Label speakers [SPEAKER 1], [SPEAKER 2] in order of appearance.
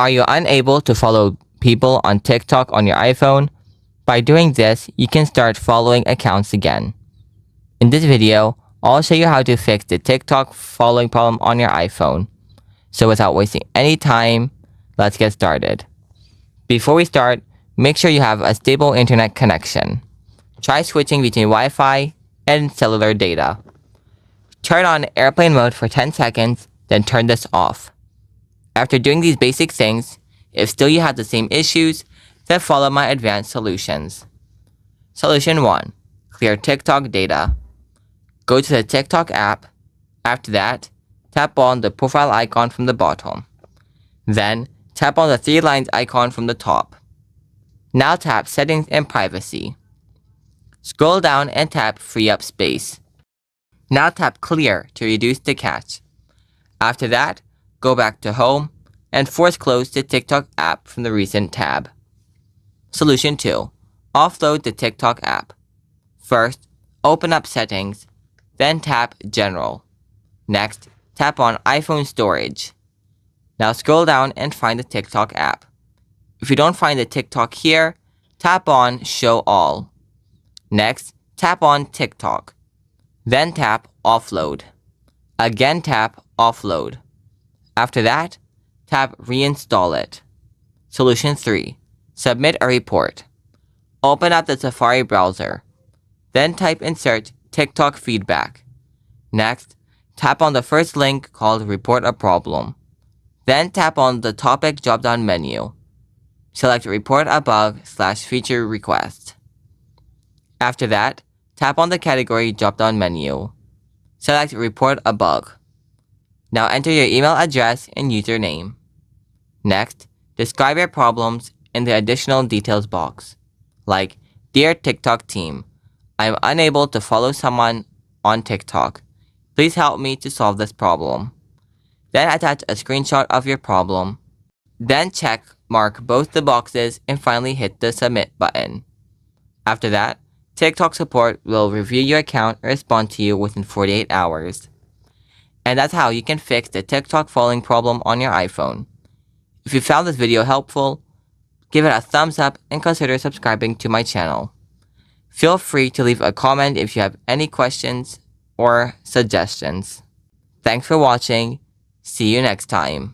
[SPEAKER 1] Are you unable to follow people on TikTok on your iPhone? By doing this, you can start following accounts again. In this video, I'll show you how to fix the TikTok following problem on your iPhone. So without wasting any time, let's get started. Before we start, make sure you have a stable internet connection. Try switching between Wi-Fi and cellular data. Turn on airplane mode for 10 seconds, then turn this off. After doing these basic things, if still you have the same issues, then follow my advanced solutions. Solution 1. Clear TikTok data. Go to the TikTok app. After that, tap on the profile icon from the bottom. Then, tap on the 3 lines icon from the top. Now tap Settings and Privacy. Scroll down and tap Free Up Space. Now tap Clear to reduce the cache. After that, go back to Home and force close the TikTok app from the Recent tab. Solution 2. Offload the TikTok app. First, open up Settings, then tap General. Next, tap on iPhone Storage. Now scroll down and find the TikTok app. If you don't find the TikTok here, tap on Show All. Next, tap on TikTok. Then tap Offload. Again tap Offload. After that, tap Reinstall it. Solution 3. Submit a report. Open up the Safari browser. Then type in search TikTok feedback. Next, tap on the first link called Report a Problem. Then tap on the topic drop-down menu. Select Report a Bug/Feature Request. After that, tap on the category drop-down menu. Select Report a Bug. Now enter your email address and username. Next, describe your problems in the additional details box, like, Dear TikTok team, I am unable to follow someone on TikTok. Please help me to solve this problem. Then attach a screenshot of your problem. Then check mark both the boxes and finally hit the Submit button. After that, TikTok support will review your account and respond to you within 48 hours. And that's how you can fix the TikTok following problem on your iPhone. If you found this video helpful, give it a thumbs up and consider subscribing to my channel. Feel free to leave a comment if you have any questions or suggestions. Thanks for watching. See you next time.